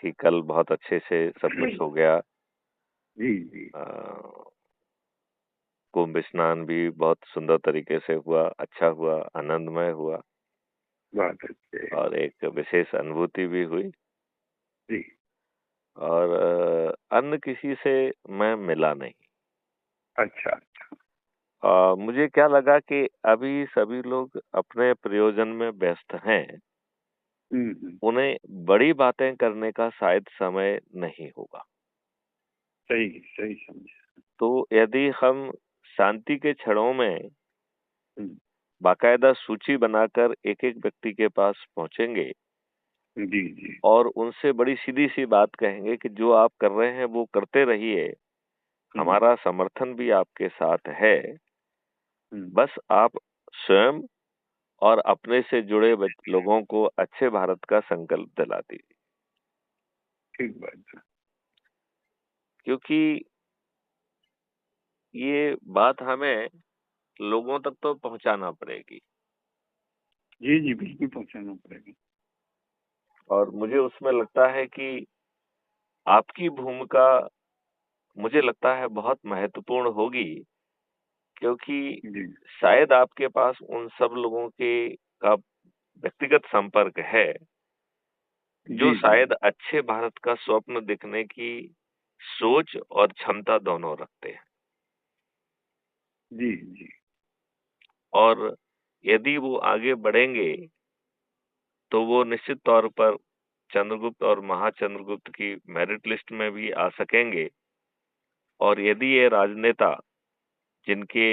कि कल बहुत अच्छे से सब कुछ हो गया। जी जी। कुंभ स्नान भी बहुत सुंदर तरीके से हुआ, अच्छा हुआ, आनंदमय हुआ बहुत अच्छे। और एक विशेष अनुभूति भी हुई। जी। और अन्य किसी से मैं मिला नहीं। अच्छा। मुझे क्या लगा कि अभी सभी लोग अपने प्रयोजन में व्यस्त हैं, हम्म। उन्हें बड़ी बातें करने का शायद समय नहीं होगा। सही सही समझे। तो यदि हम शांति के क्षणों में हम्म, बाकायदा सूची बनाकर एक-एक व्यक्ति के पास पहुंचेंगे जी जी। और उनसे बड़ी सीधी-सी बात कहेंगे कि जो आप कर रहे हैं वो करते रहिए, हम्म हमारा समर्थन भी आपके साथ है, हम्म। बस आप स्वयं और अपने से जुड़े लोगों को अच्छे भारत का संकल्प दिला दीजिए। ठीक बात है। क्योंकि ये बात हमें लोगों तक तो पहुंचाना पड़ेगी। जी जी, बिल्कुल पहुंचाना पड़ेगा। और मुझे उसमें लगता है कि आपकी भूमिका मुझे लगता है बहुत महत्वपूर्ण होगी, क्योंकि जी शायद आपके पास उन सब लोगों के का व्यक्तिगत संपर्क है, जो जी जी। शायद अच्छे भारत का स्वप्न दिखने की सोच और क्षमता दोनों रखते हैं। जी जी। और यदि वो आगे बढ़ेंगे, तो वो निश्चित तौर पर चंद्रगुप्त और महाचंद्रगुप्त की मेरिट लिस्ट में भी आ सकेंगे। और यदि ये राजनेता जिनके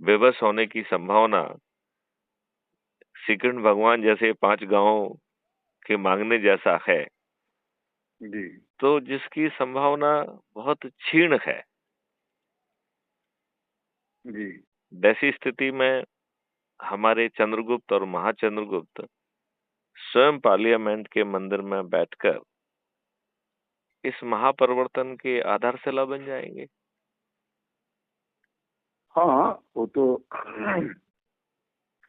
विवश होने की संभावना श्री कृष्ण भगवान जैसे 5 गांवों के मांगने जैसा है, जी तो जिसकी संभावना बहुत क्षीण है, जी। वैसी स्थिति में हमारे चंद्रगुप्त और महाचंद्रगुप्त स्वयं पार्लियामेंट के मंदिर में बैठकर इस महापरिवर्तन के आधारशिला बन जाएंगे। हाँ, वो तो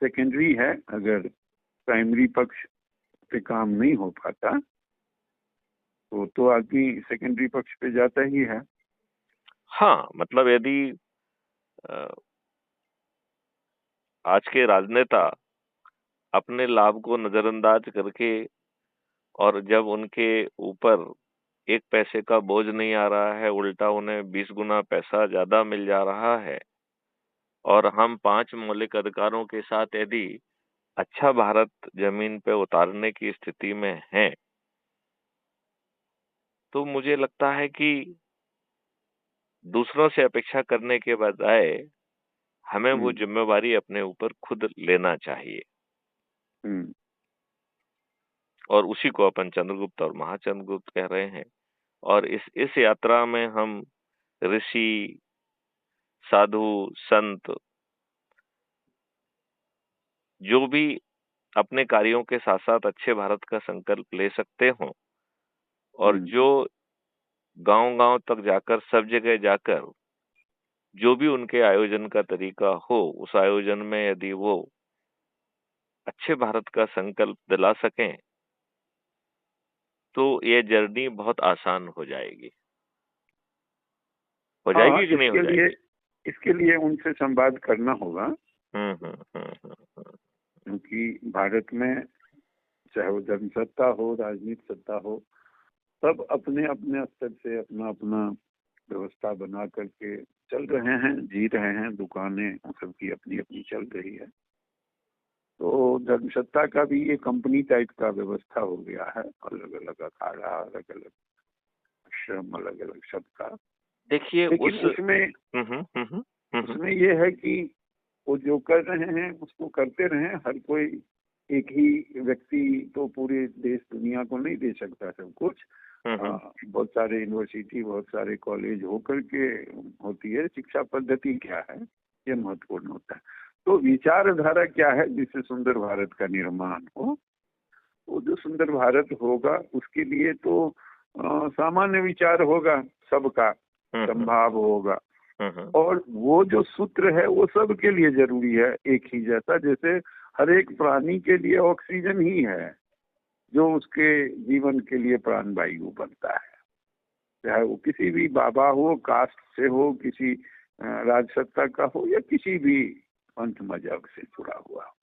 सेकेंडरी है। अगर प्राइमरी पक्ष पे काम नहीं हो पाता तो आदमी सेकेंडरी पक्ष पे जाता ही है। हाँ, मतलब यदि अ, आज के राजनेता अपने लाभ को नजरअंदाज करके और जब उनके ऊपर एक पैसे का बोझ नहीं आ रहा है, उल्टा उन्हें 20 गुना पैसा ज्यादा मिल जा रहा है, और हम 5 मौलिक अधिकारों के साथ यदि अच्छा भारत जमीन पे उतारने की स्थिति में हैं, तो मुझे लगता है कि दूसरों से अपेक्षा करने के बजाय हमें वो हम्म जिम्मेवारी अपने ऊपर खुद लेना चाहिए। हम्म। और उसी को अपन चंद्रगुप्त और महाचंद्रगुप्त कह रहे हैं। और इस यात्रा में हम ऋषि, साधु, संत जो भी अपने कार्यों के साथ साथ अच्छे भारत का संकल्प ले सकते हों, और हम्म। जो गांव-गांव तक जाकर, सब जगह जाकर, जो भी उनके आयोजन का तरीका हो, उस आयोजन में यदि वो अच्छे भारत का संकल्प दिला सकें, तो ये जर्नी बहुत आसान हो जाएगी। हो हाँ, जाएगी कि नहीं हो जाएगी? इसके लिए उनसे संवाद करना होगा। हुँ, हुँ, हुँ, हुँ, हुँ। क्योंकि भारत में चाहे वो धर्म सत्ता हो, राजनीति सत्ता हो, सब अपने अपने स्तर से अपना अपना व्यवस्था बना करके चल रहे हैं, जी रहे हैं। दुकानें सबकी अपनी अपनी चल रही है। तो धर्म सत्ता का भी ये कंपनी टाइप का व्यवस्था हो गया है। अलग अलग अखाड़ा, अलग अलग आश्रम, अलग अलग सबका। देखिए लेकिन उस उसमें हुँ, हुँ, हुँ, हुँ, हुँ, हुँ। उसमें ये है कि वो जो कर रहे हैं उसको करते रहें। हर कोई एक ही व्यक्ति तो पूरे देश दुनिया को नहीं दे सकता सब कुछ। हुँ, हुँ। बहुत सारे यूनिवर्सिटी, बहुत सारे कॉलेज होकर के होती है। शिक्षा पद्धति क्या है, ये महत्वपूर्ण होता है। तो विचारधारा क्या है जिससे सुंदर भारत का निर्माण हो। वो जो सुंदर भारत होगा उसके लिए तो सामान्य विचार होगा सबका, हुँ, हुँ, संभाव होगा। हुँ, हुँ। और वो जो सूत्र है वो सबके लिए जरूरी है, एक ही जैसा। जैसे हर एक प्राणी के लिए ऑक्सीजन ही है, जो उसके जीवन के लिए प्राणवायु बनता है, चाहे वो किसी भी बाबा हो, कास्ट से हो, किसी राजसत्ता का हो, या किसी भी पंथ मजहब से जुड़ा हुआ हो।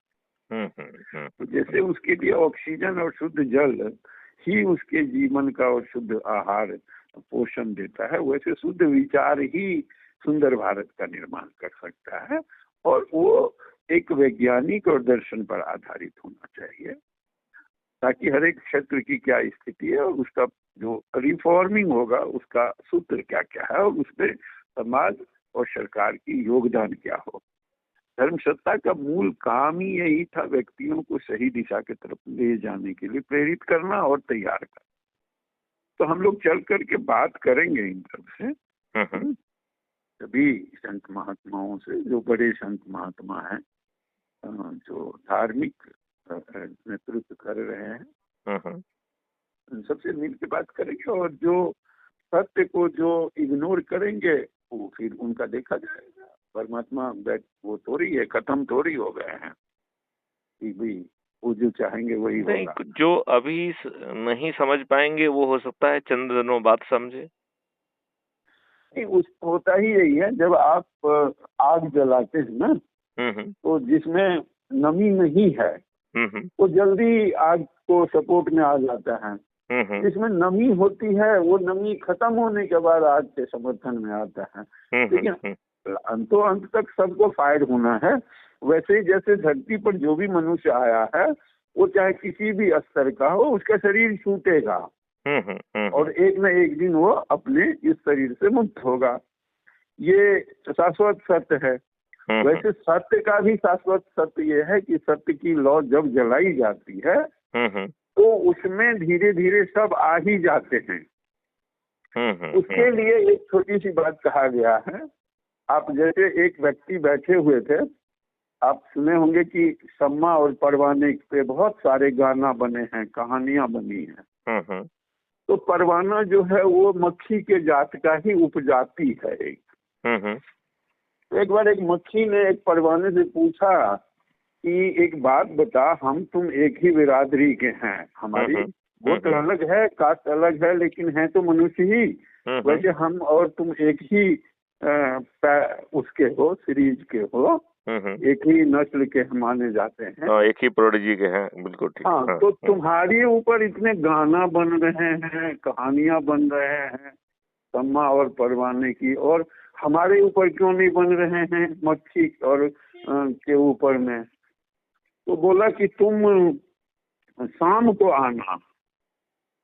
तो जैसे उसके लिए ऑक्सीजन और शुद्ध जल ही उसके जीवन का और शुद्ध आहार पोषण देता है, वैसे शुद्ध विचार ही सुंदर भारत का निर्माण कर सकता है। और वो एक वैज्ञानिक और दर्शन पर आधारित होना चाहिए, ताकि हर एक क्षेत्र की क्या स्थिति है और उसका जो रिफॉर्मिंग होगा उसका सूत्र क्या क्या है, और उसमें समाज और सरकार की योगदान क्या हो। धर्म सत्ता का मूल काम ही यही था, व्यक्तियों को सही दिशा की तरफ ले जाने के लिए प्रेरित करना और तैयार करना। तो हम लोग चल करके बात करेंगे इन सब से, सभी संत महात्माओं से, जो बड़े संत महात्मा हैं, जो धार्मिक नेतृत्व कर रहे हैं, उन सबसे मिल के बात करेंगे। और जो सत्य को जो इग्नोर करेंगे वो फिर उनका देखा जाएगा। परमात्मा वो थोड़ी है, खत्म थोड़ी हो गए हैं कि भाई वो जो चाहेंगे वही होगा। जो अभी नहीं समझ पाएंगे वो हो सकता है चंद दिनों बाद समझे। उस होता ही यही है, जब आप आग जलाते हैं ना, तो जिसमें नमी नहीं है वो जल्दी आग को सपोर्ट में आ जाता है। जिसमें नमी होती है वो नमी खत्म होने के बाद आग के समर्थन में आता है। लेकिन अंतो अंत तक सबको फायर होना है। वैसे ही जैसे धरती पर जो भी मनुष्य आया है वो चाहे किसी भी स्तर का हो, उसका शरीर छूटेगा और एक न एक दिन वो अपने इस शरीर से मुक्त होगा। ये शाश्वत सत्य है। वैसे सत्य का भी शाश्वत सत्य ये है कि सत्य की लौ जब जलाई जाती है तो उसमें धीरे धीरे सब आ ही जाते हैं। उसके लिए एक छोटी सी बात कहा गया है। आप जैसे एक व्यक्ति बैठे हुए थे, आप सुने होंगे कि सम्मा और परवाने पे बहुत सारे गाना बने हैं, कहानियां बनी हैं। तो परवाना जो है वो मक्खी के जात का ही उपजाति है एक। तो एक बार एक मक्खी ने एक परवाने से पूछा कि एक बात बता, हम तुम एक ही बिरादरी के हैं, हमारी गोत्र अलग है, कास्ट अलग है, लेकिन हैं तो मनुष्य ही। वैसे हम और तुम एक ही उसके हो, सीरीज के हो, एक ही नस्ल के माने जाते हैं, एक ही प्रोडिजी के हैं, बिल्कुल ठीक। हाँ, तो तुम्हारे ऊपर इतने गाना बन रहे हैं, कहानियां बन रहे हैं सम्मा और परवाने की, और हमारे ऊपर क्यों नहीं बन रहे हैं मक्खी और के ऊपर में? तो बोला कि तुम शाम को आना,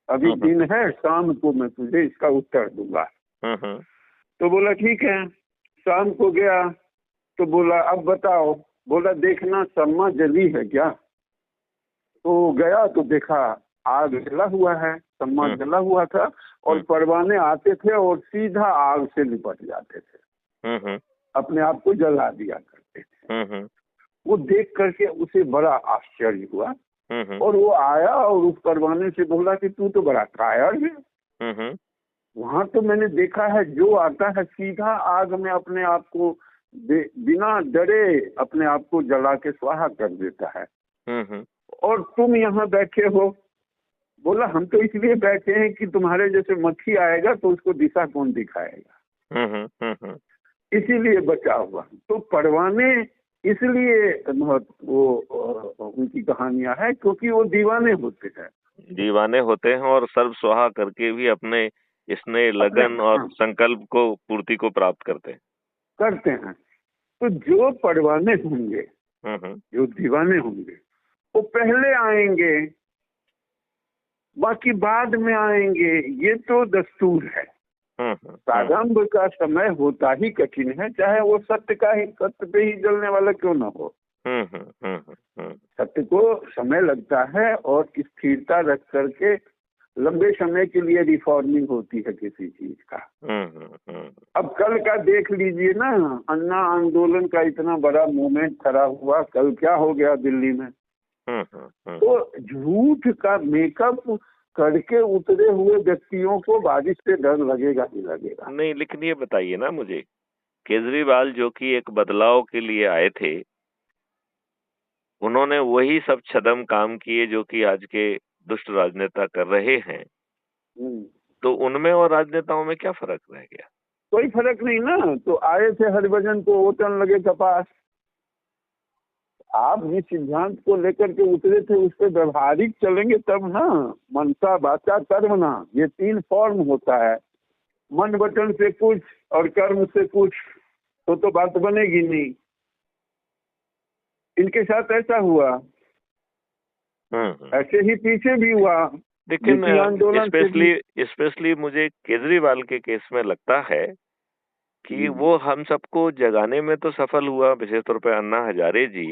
अभी दिन है, शाम को मैं तुझे इसका उत्तर दूंगा। तो बोला ठीक है। शाम को गया तो बोला अब बताओ। बोला देखना सम्मा जली है क्या? तो गया तो देखा आग जला हुआ है, सम्मा जला हुआ था, और परवाने आते थे और सीधा आग से लिपट जाते थे, अपने आप को जला दिया करते थे। वो देख करके उसे बड़ा आश्चर्य हुआ और वो आया और उस परवाने से बोला कि तू तो बड़ा कायर है। वहां तो मैंने देखा है जो आता है सीधा आग में अपने आप को बिना डरे अपने आप को जला के स्वाहा कर देता है, और तुम यहाँ बैठे हो। बोला हम तो इसलिए बैठे हैं कि तुम्हारे जैसे मक्खी आएगा तो उसको दिशा कौन दिखाएगा, इसीलिए बचा हुआ। तो परवाने इसलिए वो उनकी कहानियां है क्योंकि वो दीवाने होते हैं और सर्व स्वाहा करके भी अपने इसने लगन और संकल्प को पूर्ति को प्राप्त करते हैं। तो जो परवाने होंगे, जो दीवाने होंगे, वो पहले आएंगे, बाकी बाद में आएंगे, ये तो दस्तूर है। प्रारंभ का समय होता ही कठिन है, चाहे वो सत्य पे ही जलने वाला क्यों ना हो। सत्य को समय लगता है और स्थिरता रख करके लंबे समय के लिए रिफॉर्मिंग होती है किसी चीज का। अब कल का देख लीजिए ना, अन्ना आंदोलन का इतना बड़ा मूवमेंट खड़ा हुआ, कल क्या हो गया दिल्ली में। तो झूठ का मेकअप करके उतरे हुए व्यक्तियों को बारिश से डर लगेगा ही लगेगा। नहीं, लेकिन ये बताइए ना मुझे, केजरीवाल जो कि एक बदलाव के लिए आए थे, उन्होंने वही सब छदम काम किए जो कि आज के दुष्ट राजनेता कर रहे हैं, हम्म। तो उनमें और राजनेताओं में क्या फर्क रह गया? कोई फर्क नहीं ना। तो आए थे हरिभजन को ओटन लगे कपास। आप जिस सिद्धांत को लेकर के उतरे थे उस पर व्यवहारिक चलेंगे तब ना। मनसा वाचा कर्मणा, ये 3 फॉर्म होता है। मन वचन से कुछ और कर्म से कुछ, तो बात बनेगी नहीं। इनके साथ ऐसा हुआ, ऐसे ही पीछे भी हुआ। लेकिन आंदोलन स्पेशली मुझे केजरीवाल के केस में लगता है कि वो हम सबको जगाने में तो सफल हुआ, विशेष तौर पे अन्ना हजारे जी।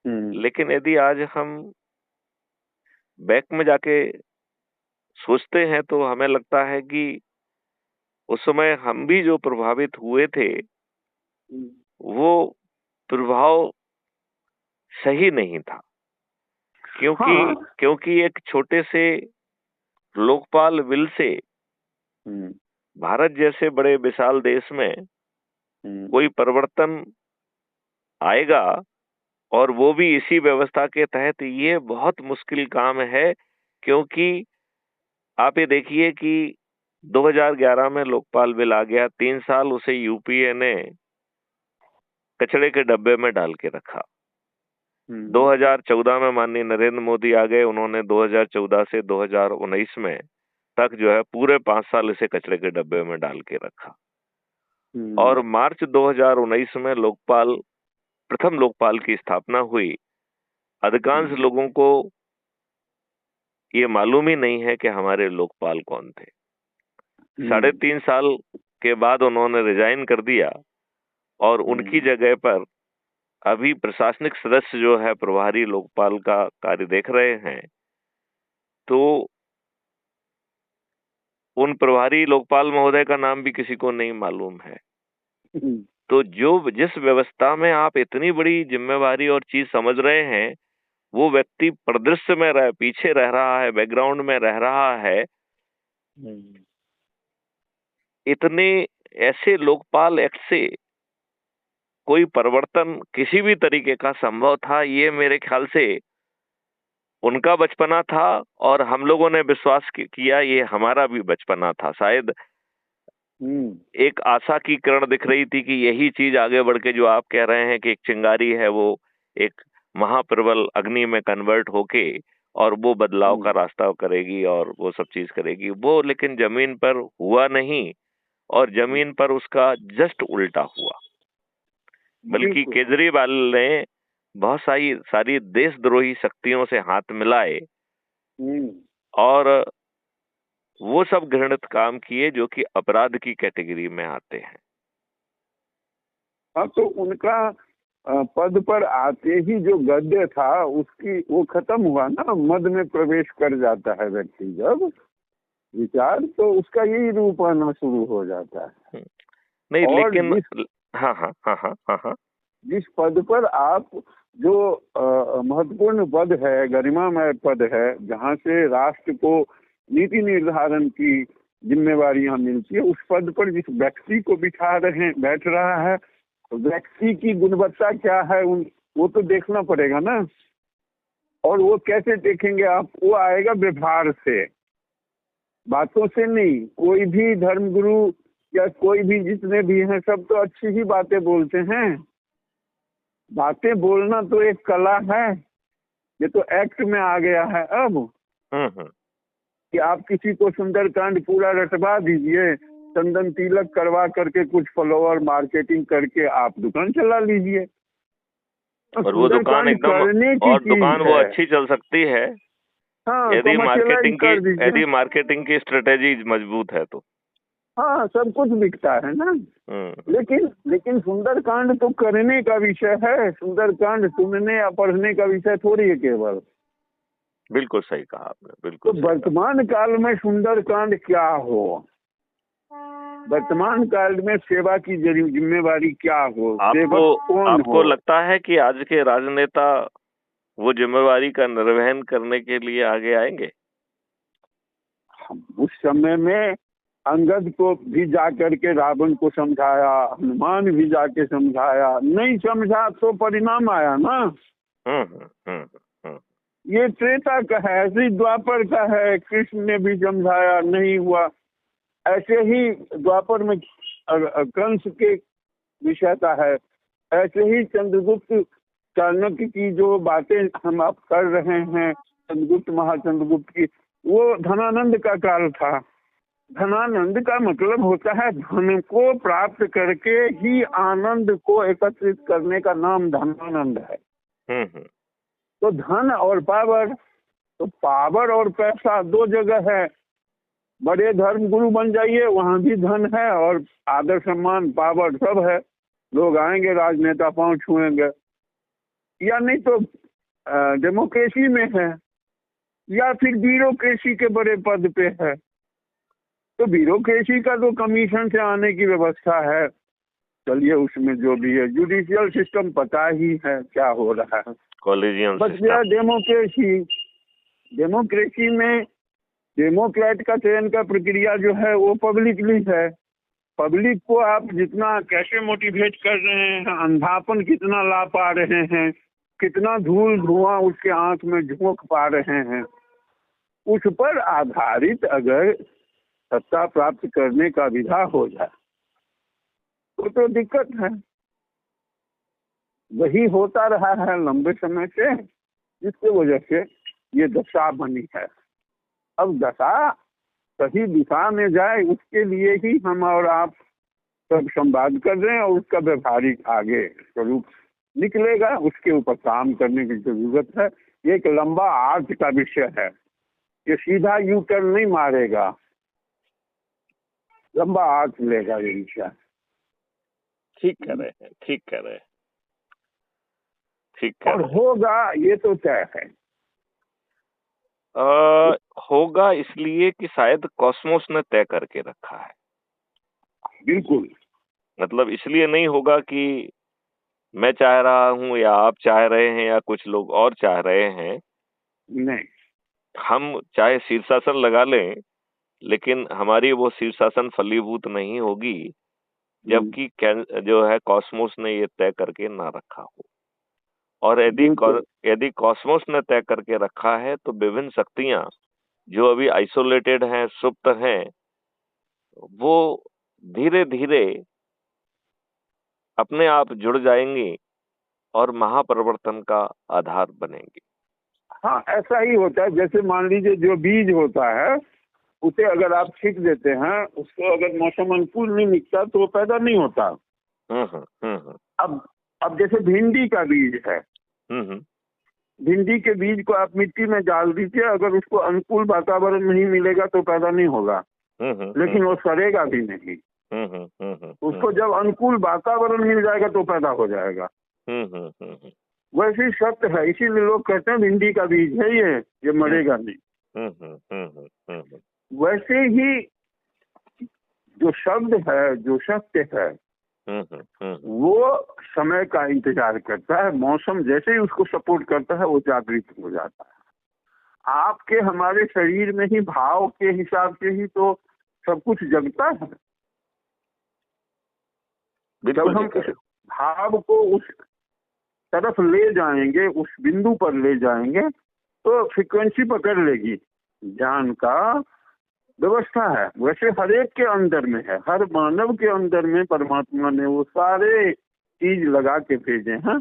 लेकिन यदि आज हम बैक में जाके सोचते हैं तो हमें लगता है कि उस समय हम भी जो प्रभावित हुए थे वो प्रभाव सही नहीं था, क्योंकि एक छोटे से लोकपाल बिल से भारत जैसे बड़े विशाल देश में कोई परिवर्तन आएगा, और वो भी इसी व्यवस्था के तहत, ये बहुत मुश्किल काम है। क्योंकि आप ये देखिए कि 2011 में लोकपाल बिल आ गया, 3 साल उसे यूपीए ने कचड़े के डब्बे में डाल के रखा। 2014 में माननीय नरेंद्र मोदी आ गए, उन्होंने 2014 से 2019 में तक जो है पूरे 5 साल इसे कचड़े के डब्बे में डाल के रखा। और मार्च 2019 में प्रथम लोकपाल की स्थापना हुई। अधिकांश लोगों को ये मालूम ही नहीं है कि हमारे लोकपाल कौन थे। 3.5 साल के बाद उन्होंने रिजाइन कर दिया और उनकी जगह पर अभी प्रशासनिक सदस्य जो है प्रभारी लोकपाल का कार्य देख रहे हैं। तो उन प्रभारी लोकपाल महोदय का नाम भी किसी को नहीं मालूम है। तो जिस व्यवस्था में आप इतनी बड़ी जिम्मेवारी और चीज समझ रहे हैं, वो व्यक्ति परिदृश्य में पीछे रह रहा है, बैकग्राउंड में रह रहा है। इतने ऐसे लोकपाल एक्ट से कोई परिवर्तन किसी भी तरीके का संभव था, ये मेरे ख्याल से उनका बचपना था और हम लोगों ने विश्वास किया ये हमारा भी बचपना था। शायद एक आशा की किरण दिख रही थी कि यही चीज आगे बढ़ के, जो आप कह रहे हैं कि एक चिंगारी है वो एक महाप्रबल अग्नि में कन्वर्ट होके और वो बदलाव का रास्ता करेगी और वो सब चीज करेगी वो। लेकिन जमीन पर हुआ नहीं, और जमीन पर उसका जस्ट उल्टा हुआ। बल्कि केजरीवाल ने बहुत सारी देशद्रोही शक्तियों से हाथ मिलाए और वो सब घृणित काम किए जो कि अपराध की कैटेगरी में आते हैं। हाँ, तो उनका पद पर आते ही जो गद्य था उसकी वो खत्म हुआ ना। मद में प्रवेश कर जाता है व्यक्ति जब विचार, तो उसका यही रूप आना शुरू हो जाता है। नहीं, लेकिन हाँ, जिस पद पर आप जो महत्वपूर्ण पद है, गरिमामय पद है, जहाँ से राष्ट्र को नीति निर्धारण की जिम्मेवारियां मिलती है, उस पद पर जिस व्यक्ति को बैठ रहा है, व्यक्ति की गुणवत्ता क्या है वो तो देखना पड़ेगा ना। और वो कैसे देखेंगे आप? वो आएगा व्यवहार से, बातों से नहीं। कोई भी धर्मगुरु या कोई भी जितने भी हैं सब तो अच्छी ही बातें बोलते हैं। बातें बोलना तो एक कला है, ये तो एक्ट में आ गया है अब कि आप किसी को सुंदरकांड पूरा रटवा दीजिए, चंदन तिलक करवा करके कुछ फॉलोअर मार्केटिंग करके आप दुकान चला लीजिए, और वो दुकान दुकान वो अच्छी चल सकती है। हाँ, यदि मार्केटिंग की स्ट्रेटेजी मजबूत है तो हाँ, सब कुछ बिकता है ना। लेकिन सुंदरकांड तो करने का विषय है, सुंदरकांड सुनने या पढ़ने का विषय थोड़ी है केवल। बिल्कुल सही कहा आपने, बिल्कुल। तो वर्तमान काल में सुंदरकांड क्या हो, वर्तमान काल में सेवा की जिम्मेवारी क्या हो, आपको लगता है कि आज के राजनेता वो जिम्मेवारी का निर्वहन करने के लिए आगे आएंगे? उस समय में अंगद को भी जा करके रावण को समझाया, हनुमान भी जाके समझाया, नहीं समझा तो परिणाम आया ना। ये त्रेता का है, ऐसे ही द्वापर का है, कृष्ण ने भी समझाया नहीं हुआ। ऐसे ही द्वापर में कंस के विषय का है, ऐसे ही चंद्रगुप्त चाणक्य की जो बातें हम आप कर रहे हैं, चंद्रगुप्त महाचंद्रगुप्त की, वो धनानंद का काल था। धनानंद का मतलब होता है धन को प्राप्त करके ही आनंद को एकत्रित करने का नाम धनानंद है। तो धन और पावर, तो पावर और पैसा दो जगह है। बड़े धर्म गुरु बन जाइए, वहां भी धन है और आदर सम्मान पावर सब है, लोग आएंगे, राजनेता पांव छुएंगे। या नहीं तो डेमोक्रेसी में है, या फिर ब्यूरोक्रेसी के बड़े पद पे है। तो ब्यूरोक्रेसी का तो कमीशन से आने की व्यवस्था है, चलिए उसमें जो भी है। जुडिशियल सिस्टम पता ही है क्या हो रहा है, कॉलेजियम बस यह डेमोक्रेसी। डेमोक्रेसी में डेमोक्रेट का चयन का प्रक्रिया जो है वो पब्लिकली है। पब्लिक को आप जितना कैसे मोटिवेट कर रहे हैं, अंधापन कितना ला पा रहे हैं, कितना धूल धुआं उसके आंख में झोंक पा रहे हैं, उस पर आधारित अगर सत्ता प्राप्त करने का विधा हो जाए तो दिक्कत है। वही होता रहा है लंबे समय से, जिसकी वजह से ये दशा बनी है। अब दशा सही दिशा में जाए उसके लिए ही हम और आप सब संवाद कर रहे हैं, और उसका व्यवहारिक आगे स्वरूप निकलेगा, उसके ऊपर काम करने की जरूरत है। ये एक लंबा आर्च का विषय है, ये सीधा यू टर्न नहीं मारेगा, लंबा आर्च लेगा ये विषय। ठीक कह रहे हैं, ठीक कह रहे हैं, ठीक कह और रहे हैं। होगा ये तो तय है। होगा इसलिए कि शायद कॉस्मोस ने तय करके रखा है। बिल्कुल, मतलब इसलिए नहीं होगा कि मैं चाह रहा हूं या आप चाह रहे हैं या कुछ लोग और चाह रहे हैं। नहीं, हम चाहे शीर्षासन लगा लें, लेकिन हमारी वो शीर्षासन फलीभूत नहीं होगी जबकि जो है कॉस्मोस ने ये तय करके ना रखा हो। और यदि कॉस्मोस ने तय करके रखा है तो विभिन्न शक्तियां जो अभी आइसोलेटेड हैं, सुप्त हैं, वो धीरे धीरे अपने आप जुड़ जाएंगी और महापरिवर्तन का आधार बनेंगी। हाँ ऐसा ही होता है। जैसे मान लीजिए जो बीज होता है उसे अगर आप छींट देते हैं, उसको अगर मौसम अनुकूल नहीं निकता तो वो पैदा नहीं होता। अब जैसे भिंडी का बीज है, भिंडी के बीज को आप मिट्टी में डाल दीजिए, अगर उसको अनुकूल वातावरण नहीं मिलेगा तो पैदा नहीं होगा, लेकिन वो सड़ेगा भी नहीं। उसको जब अनुकूल वातावरण मिल जाएगा तो पैदा हो जाएगा। वैसे ही सत्य है, इसीलिए लोग कहते हैं भिंडी का बीज है ये मरेगा नहीं। वैसे ही जो शब्द है, जो सत्य है, वो समय का इंतजार करता है। मौसम जैसे ही उसको सपोर्ट करता है वो जागृत हो जाता है। आपके हमारे शरीर में ही भाव के हिसाब से ही तो सब कुछ जगता है। जब हम उस भाव को उस तरफ ले जाएंगे, उस बिंदु पर ले जाएंगे, तो फ्रीक्वेंसी पकड़ लेगी। ज्ञान का व्यवस्था है, वैसे हर एक के अंदर में है, हर मानव के अंदर में परमात्मा ने वो सारे चीज लगा के भेजे हैं।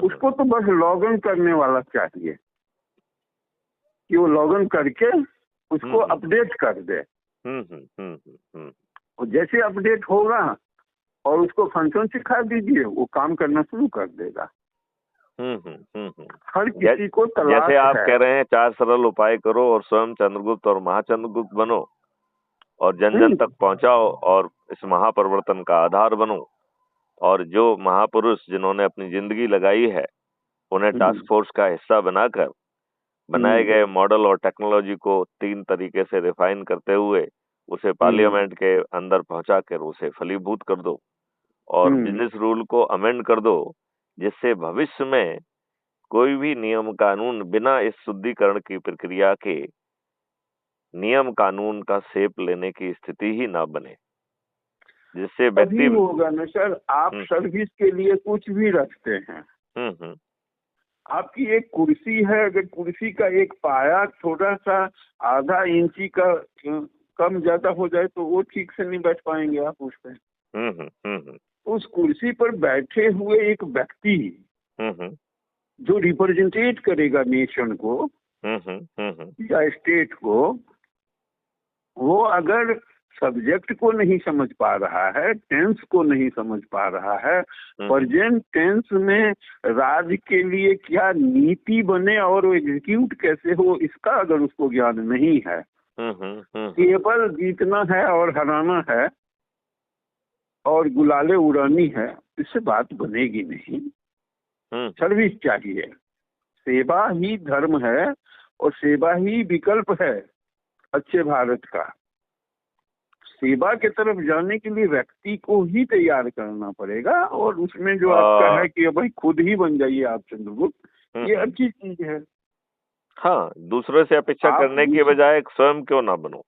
उसको तो बस लॉगिन करने वाला चाहिए कि वो लॉगिन करके उसको अपडेट कर दे। और जैसे अपडेट होगा और उसको फंक्शन सिखा दीजिए, वो काम करना शुरू कर देगा। हर किसी को तलाश जैसे आप है। कह रहे हैं 4 सरल उपाय करो और स्वयं चंद्रगुप्त और महाचंद्रगुप्त बनो और जन जन तक पहुंचाओ और इस महापरिवर्तन का आधार बनो। और जो महापुरुष जिन्होंने अपनी जिंदगी लगाई है उन्हें टास्क फोर्स का हिस्सा बनाकर बनाए गए मॉडल और टेक्नोलॉजी को 3 तरीके से रिफाइन करते हुए उसे पार्लियामेंट के अंदर पहुंचाकर उसे फलीभूत कर दो और बिजनेस रूल को अमेंड कर दो, जिससे भविष्य में कोई भी नियम कानून बिना इस शुद्धिकरण की प्रक्रिया के नियम कानून का सेप लेने की स्थिति ही ना बने, जिससे व्यक्ति होगा ना सर। आप सर्विस के लिए कुछ भी रखते हैं, आपकी एक कुर्सी है, अगर कुर्सी का एक पाया थोड़ा सा आधा इंची का कम ज्यादा हो जाए तो वो ठीक से नहीं बैठ पाएंगे आप उस पर। उस कुर्सी पर बैठे हुए एक व्यक्ति जो रिप्रेजेंटेट करेगा नेशन को या स्टेट को, वो अगर सब्जेक्ट को नहीं समझ पा रहा है, टेंस को नहीं समझ पा रहा है, प्रेजेंट टेंस में राज्य के लिए क्या नीति बने और वो एग्जीक्यूट कैसे हो, इसका अगर उसको ज्ञान नहीं है, केवल जीतना है और हराना है और गुलाले उड़ानी है, इससे बात बनेगी नहीं। सर्विस चाहिए, सेवा ही धर्म है और सेवा ही विकल्प है अच्छे भारत का। सेवा के तरफ जाने के लिए व्यक्ति को ही तैयार करना पड़ेगा, और उसमें जो आपका है कि भाई खुद ही बन जाइए आप चंद्रगुप्त, ये अच्छी चीज है। हाँ, दूसरों से अपेक्षा करने की बजाय स्वयं क्यों ना बनो।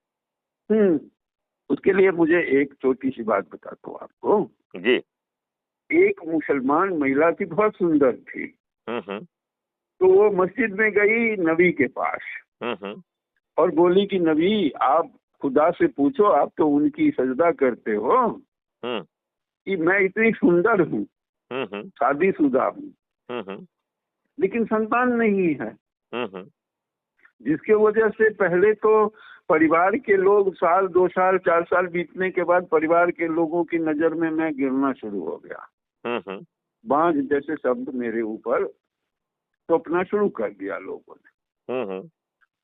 उसके लिए मुझे एक छोटी सी बात बताता हूँ आपको जी। एक मुसलमान महिला थी, बहुत सुंदर थी। तो वो मस्जिद में गई नबी के पास और बोली कि नबी, आप खुदा से पूछो, आप तो उनकी सजदा करते हो कि मैं इतनी सुंदर हूँ, शादीशुदा हूँ, लेकिन संतान नहीं है, जिसके वजह से पहले तो परिवार के लोग साल 2 साल 4 साल बीतने के बाद परिवार के लोगों की नजर में मैं गिरना शुरू हो गया। बांझ जैसे शब्द मेरे ऊपर थोपना शुरू कर दिया लोगों ने।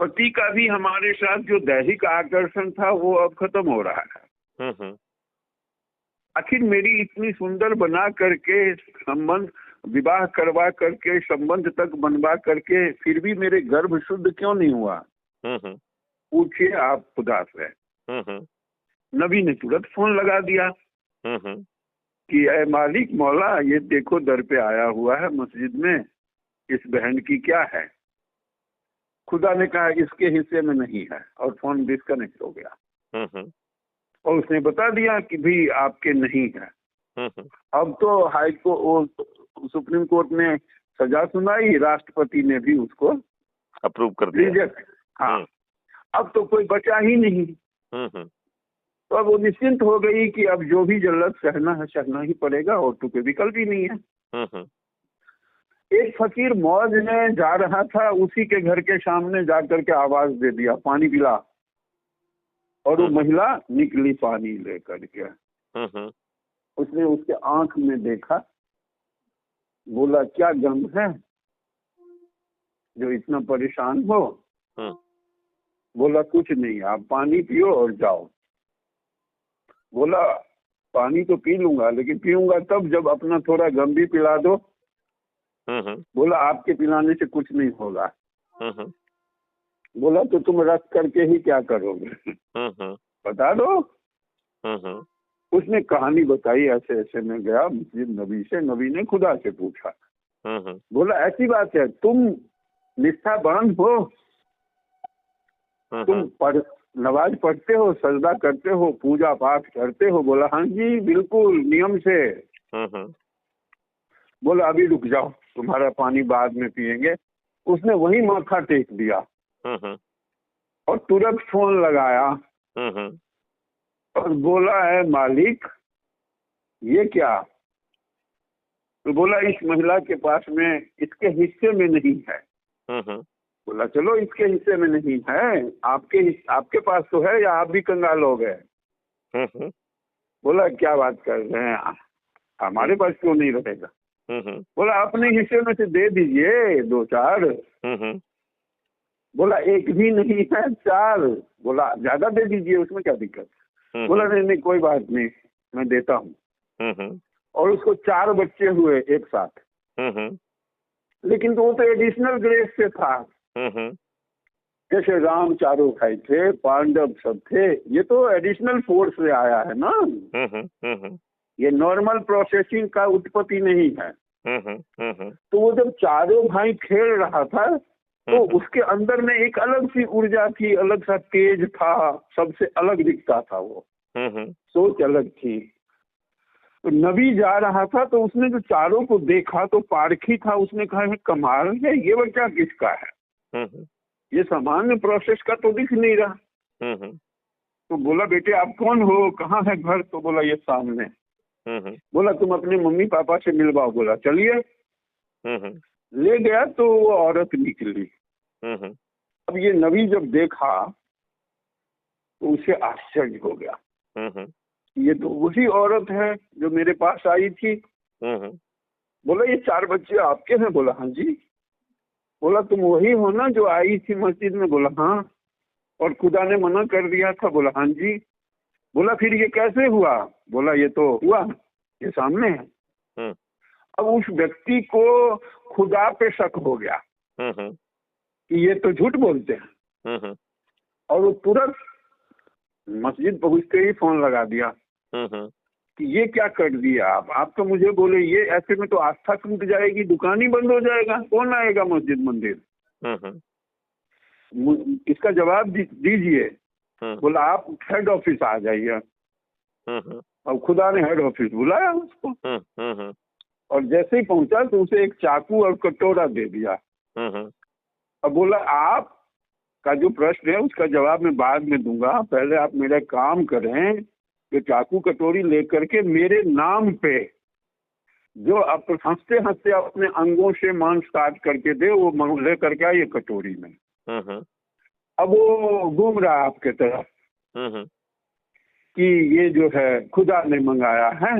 पति का भी हमारे साथ जो दैहिक आकर्षण था वो अब खत्म हो रहा है। आखिर मेरी इतनी सुंदर बना करके, संबंध विवाह करवा करके, संबंध तक बनवा करके, फिर भी मेरे गर्भ शुद्ध क्यों नहीं हुआ? पूछिए आप खुदा से। नबी ने तुरंत फोन लगा दिया कि ऐ मालिक मौला, ये देखो दर पे आया हुआ है मस्जिद में, इस बहन की क्या है? खुदा ने कहा इसके हिस्से में नहीं है, और फोन डिस्कनेक्ट हो गया। और उसने बता दिया कि भी आपके नहीं है। अब तो हाई कोर्ट, सुप्रीम कोर्ट ने सजा सुनाई, राष्ट्रपति ने भी उसको अप्रूव कर दिया। रिजेक्ट। हाँ, अब तो कोई बचा ही नहीं। तो अब वो निश्चिंत हो गई कि अब जो भी जल्लत सहना है सहना ही पड़ेगा, और तो कोई विकल्प ही नहीं है। एक फकीर मौज में जा रहा था, उसी के घर के सामने जाकर के आवाज दे दिया, पानी पिला। और वो महिला निकली पानी लेकर के। उसने उसके आंख में देखा, बोला क्या गम है जो इतना परेशान हो? बोला कुछ नहीं, आप पानी पियो और जाओ। बोला पानी तो पी लूंगा, लेकिन पीऊंगा तब जब अपना थोड़ा गम भी पिला दो। बोला आपके पिलाने से कुछ नहीं होगा। बोला तो तुम रख करके ही क्या करोगे? बता दो। उसने कहानी बताई, ऐसे ऐसे मैं गया मस्जिद नबी से, नबी ने खुदा से पूछा। बोला ऐसी बात है, तुम निष्ठावान हो, तुम नमाज पढ़ते हो, सजदा करते हो, पूजा पाठ करते हो? बोला हाँ जी बिल्कुल नियम से। बोला अभी रुक जाओ, तुम्हारा पानी बाद में पिएंगे। उसने वही माथा टेक दिया और तुरंत फोन लगाया और बोला है मालिक ये क्या? तो बोला इस महिला के पास में इसके हिस्से में नहीं है। बोला चलो इसके हिस्से में नहीं है, आपके पास तो है, या आप भी कंगाल हो गए? बोला क्या बात कर रहे हैं, हमारे पास क्यों नहीं रहेगा? बोला अपने हिस्से में से दे दीजिए 2-4। बोला एक भी नहीं है, 4। बोला ज्यादा दे दीजिए, उसमें क्या दिक्कत? बोला नहीं कोई बात नहीं, मैं देता हूँ। और उसको 4 बच्चे हुए एक साथ। लेकिन तो वो तो एडिशनल ग्रेस से था। जैसे राम चारों भाई थे, पांडव सब थे, ये तो एडिशनल फोर्स से आया है ना। ये नॉर्मल प्रोसेसिंग का उत्पत्ति नहीं है। तो वो जब चारों भाई खेल रहा था तो उसके अंदर में एक अलग सी ऊर्जा थी, अलग सा तेज था, सबसे अलग दिखता था वो। सोच अलग थी। तो नबी जा रहा था तो उसने जो चारों को देखा तो पारखी था, उसने कहा है कमाल है, ये बच्चा किसका है, हम्म, ये सामान्य प्रोसेस का तो दिख नहीं रहा। हम्म, तो बोला बेटे आप कौन हो, कहाँ है घर, तो बोला ये सामने। हम्म, बोला तुम अपने मम्मी पापा से मिलवाओ, बोला चलिए। हम्म, ले गया तो वो औरत निकली। हम्म, अब ये नबी जब देखा तो उसे आश्चर्य हो गया, हम्म, ये तो वही औरत है जो मेरे पास आई थी। हम्म, बोला ये 4 बच्चे आपके हैं, बोला हाँ जी। बोला तुम वही हो ना जो आई थी मस्जिद में, बोला हाँ। और खुदा ने मना कर दिया था, बोला हाँ जी। बोला फिर ये कैसे हुआ, बोला ये तो हुआ, ये सामने है। हम्म, अब उस व्यक्ति को खुदा पे शक हो गया हम्म, कि ये तो झूठ बोलते हैं, हम्म, और वो तुरंत मस्जिद पहुंचते ही फोन लगा दिया हम्म, कि ये क्या कर दिया आप तो मुझे बोले, ये ऐसे में तो आस्था टूट जाएगी, दुकान ही बंद हो जाएगा, कौन आएगा मस्जिद मंदिर, हम्म, इसका जवाब दीजिए। हम्म, बोला आप हेड ऑफिस आ जाइए। हम्म, अब खुदा ने हेड ऑफिस बुलाया उसको, हम्म, और जैसे ही पहुंचा तो उसे एक चाकू और कटोरा दे दिया। हम्म, अब बोला आप का जो प्रश्न है उसका जवाब मैं बाद में दूंगा, पहले आप मेरा काम करें कि चाकू कटोरी लेकर के मेरे नाम पे जो आप हंसते हंसते अपने अंगों से मांस काट करके दे, वो लेकर के आइए कटोरी में। हम्म, अब वो घूम रहा है आपके तरफ हम्म, कि ये जो है खुदा ने मंगाया है,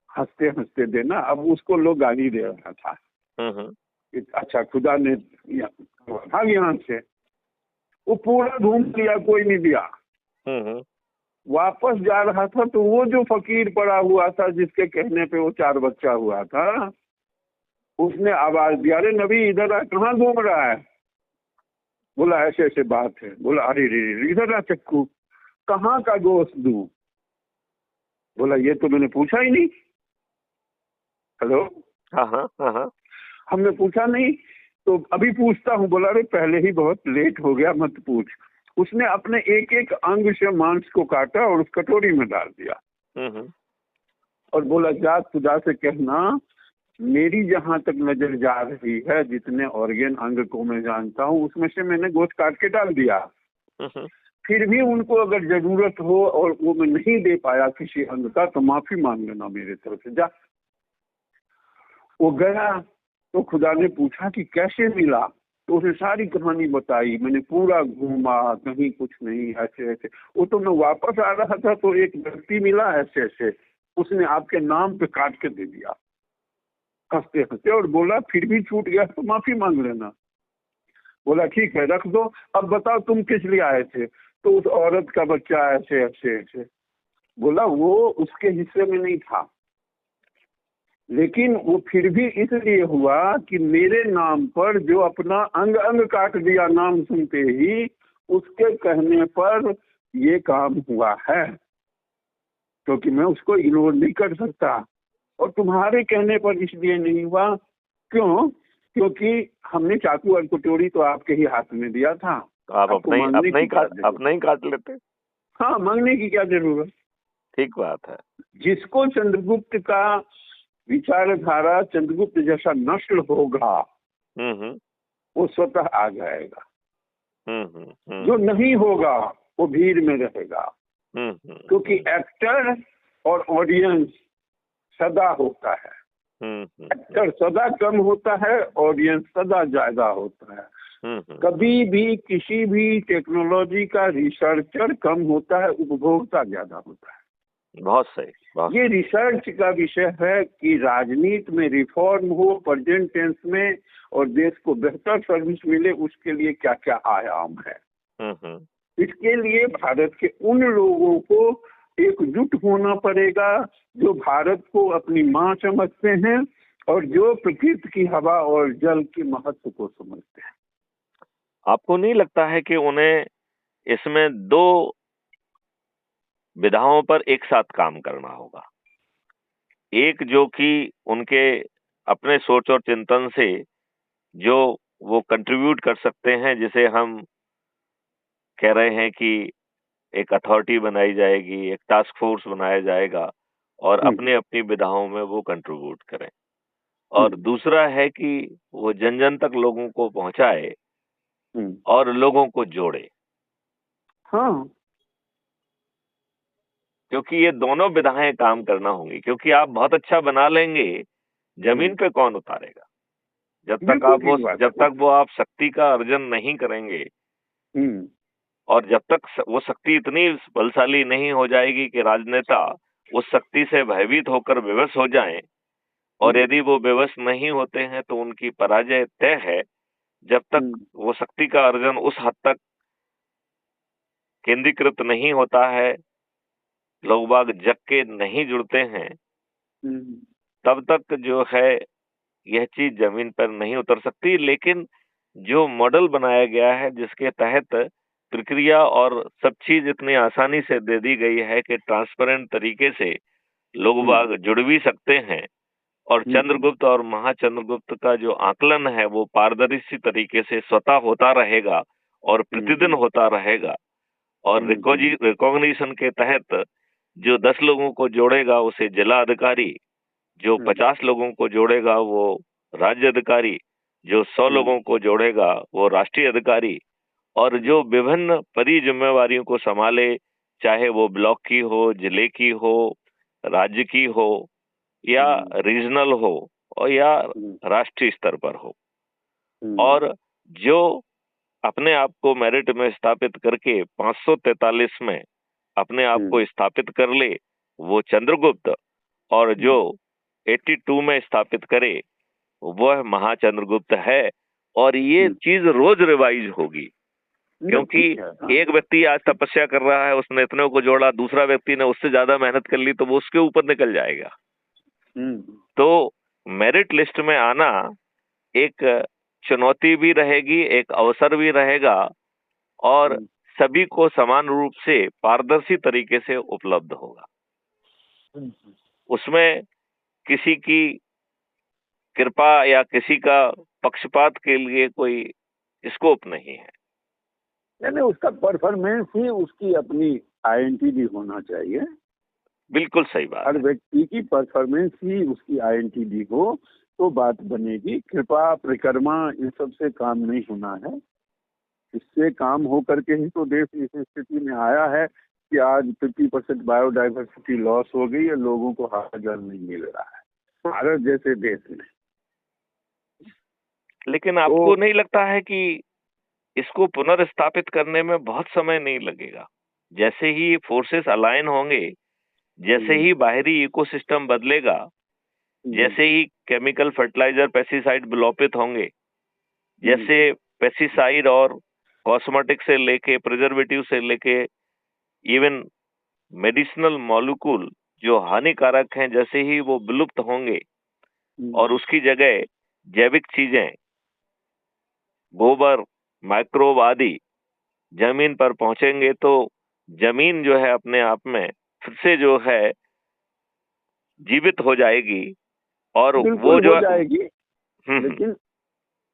हंसते हंसते देना। अब उसको लोग गाली दे रहा था हम्म, कि अच्छा खुदा ने भाग यहाँ से। वो पूरा घूम लिया, कोई नहीं दिया। हम्म, वापस जा रहा था तो वो जो फकीर पड़ा हुआ था जिसके कहने पे वो 4 बच्चा हुआ था, उसने आवाज दिया, अरे नबी इधर आ, कहाँ घूम रहा है। बोला ऐसे ऐसे बात है। बोला अरे रे इधर आ चक्कू, कहाँ का गोश्त दूं। बोला ये तो मैंने पूछा ही नहीं। हेलो, हाँ हाँ हाँ हाँ, हमने पूछा नहीं, तो अभी पूछता हूँ। बोला अरे पहले ही बहुत लेट हो गया, मत पूछ। उसने अपने एक एक अंग से मांस को काटा और उस कटोरी में डाल दिया, और बोला जा खुदा से कहना मेरी जहां तक नजर जा रही है, जितने ऑर्गन अंग को मैं जानता हूँ उसमें से मैंने गोश्त काट के डाल दिया। फिर भी उनको अगर जरूरत हो और वो मैं नहीं दे पाया किसी अंग का तो माफी मांग लेना मेरे तरफ से, जा। वो गया तो खुदा ने पूछा कि कैसे मिला, तो उसने सारी कहानी बताई, मैंने पूरा घूमा, कहीं कुछ नहीं, ऐसे ऐसे। वो तो मैं वापस आ रहा था तो एक व्यक्ति मिला ऐसे ऐसे, उसने आपके नाम पे काट के दे दिया हंसते हंसते, और बोला फिर भी छूट गया तो माफी मांग लेना। बोला ठीक है रख दो, अब बताओ तुम किस लिए आए थे। तो उस औरत का बच्चा ऐसे ऐसे ऐसे। बोला वो उसके हिस्से में नहीं था, लेकिन वो फिर भी इसलिए हुआ कि मेरे नाम पर जो अपना अंग अंग काट दिया नाम सुनते ही, उसके कहने पर ये काम हुआ है, क्योंकि मैं उसको इग्नोर नहीं कर सकता। और तुम्हारे कहने पर इसलिए नहीं हुआ, क्यों? क्योंकि हमने चाकू और कटोरी तो आपके ही हाथ में दिया था, तो आप आपको मांगने की क्या जरूरत? अपना ही काट लेते। हाँ, मांगने की क्या जरूरत। ठीक बात है। जिसको चंद्रगुप्त का विचारधारा चंद्रगुप्त जैसा नस्ल होगा वो स्वतः आ जाएगा, जो नहीं होगा वो भीड़ में रहेगा। क्योंकि एक्टर और ऑडियंस सदा होता है, एक्टर सदा कम होता है, ऑडियंस सदा ज्यादा होता है। कभी भी किसी भी टेक्नोलॉजी का रिसर्चर कम होता है, उपभोक्ता ज्यादा होता है। बहुत सही, बहुत ये रिसर्च का विषय है कि राजनीति में रिफॉर्म हो प्रेजेंट टेंस में, और देश को बेहतर सर्विस मिले, उसके लिए क्या क्या आयाम है। इसके लिए भारत के उन लोगों को एकजुट होना पड़ेगा जो भारत को अपनी माँ समझते हैं और जो प्रकृति की हवा और जल के महत्व को समझते हैं। आपको नहीं लगता है कि उन्हें इसमें 2 विधाओं पर एक साथ काम करना होगा? एक जो कि उनके अपने सोच और चिंतन से जो वो कंट्रीब्यूट कर सकते हैं, जिसे हम कह रहे हैं कि एक अथॉरिटी बनाई जाएगी, एक टास्क फोर्स बनाया जाएगा, और अपनी अपनी विधाओं में वो कंट्रीब्यूट करें। और दूसरा है कि वो जन जन तक लोगों को पहुंचाए और लोगों को जोड़े। हाँ, क्योंकि ये दोनों विधाएं काम करना होंगी, क्योंकि आप बहुत अच्छा बना लेंगे, जमीन पे कौन उतारेगा? जब तक वो आप शक्ति का अर्जन नहीं करेंगे और जब तक वो शक्ति इतनी बलशाली नहीं हो जाएगी कि राजनेता उस शक्ति से भयभीत होकर विवश हो जाएं, और यदि वो विवश नहीं होते हैं तो उनकी पराजय तय है। जब तक वो शक्ति का अर्जन उस हद तक केंद्रीकृत नहीं होता है, लोग बाग जग के नहीं जुड़ते हैं, तब तक जो है यह चीज जमीन पर नहीं उतर सकती। लेकिन जो मॉडल बनाया गया है, जिसके तहत प्रक्रिया और सब चीज इतनी आसानी से दे दी गई है कि ट्रांसपेरेंट तरीके से लोग बाग जुड़ भी सकते हैं, और चंद्रगुप्त और महाचंद्रगुप्त का जो आकलन है वो पारदर्शी तरीके से स्वतः होता रहेगा और प्रतिदिन होता रहेगा। और रिकॉग्निशन के तहत जो 10 लोगों को जोड़ेगा उसे जिला अधिकारी, जो 50 लोगों को जोड़ेगा वो राज्य अधिकारी, जो 100 लोगों को जोड़ेगा वो राष्ट्रीय अधिकारी, और जो विभिन्न परी जिम्मेवारियों को संभाले, चाहे वो ब्लॉक की हो, जिले की हो, राज्य की हो, या रीजनल हो, और या राष्ट्रीय स्तर पर हो, और जो अपने आप को मेरिट में स्थापित करके 543 में अपने आप को स्थापित कर ले वो चंद्रगुप्त, और जो 82 में स्थापित करे वह महाचंद्रगुप्त है। और ये चीज रोज रिवाइज होगी, क्योंकि एक व्यक्ति आज तपस्या कर रहा है, उसने इतने को जोड़ा, दूसरा व्यक्ति ने उससे ज्यादा मेहनत कर ली तो वो उसके ऊपर निकल जाएगा। तो मेरिट लिस्ट में आना एक चुनौती भी रहेगी, एक अवसर भी रहेगा, और सभी को समान रूप से पारदर्शी तरीके से उपलब्ध होगा। उसमें किसी की कृपा या किसी का पक्षपात के लिए कोई स्कोप नहीं है। यानी उसका परफॉर्मेंस ही उसकी अपनी आइडेंटिटी होना चाहिए। बिल्कुल सही बात। हर व्यक्ति की परफॉर्मेंस ही उसकी आइडेंटिटी हो तो बात बनेगी। कृपा परिक्रमा इन सब से काम नहीं होना है। इससे काम हो करके ही तो देश इस स्थिति में आया है कि आज 50% बायोडाइवर्सिटी लॉस हो गई है, लोगों को हरा जल नहीं मिल रहा है भारत जैसे देश में। लेकिन आपको नहीं लगता है कि इसको पुनर्स्थापित करने में बहुत समय नहीं लगेगा? जैसे ही फोर्सेस अलाइन होंगे, जैसे ही बाहरी इकोसिस्टम बदलेगा, जैसे ही केमिकल फर्टिलाइजर पेस्टिसाइड विलोपित होंगे, जैसे पेस्टिसाइड और कॉस्मेटिक से लेके प्रिजर्वेटिव से लेके इवन मेडिसिनल मॉलिक्यूल जो हानिकारक हैं, जैसे ही वो विलुप्त होंगे और उसकी जगह जैविक चीजें, गोबर, माइक्रोब आदि जमीन पर पहुंचेंगे, तो जमीन जो है अपने आप में फिर से जो है जीवित हो जाएगी। और वो जो हो जाएगी। लेकिन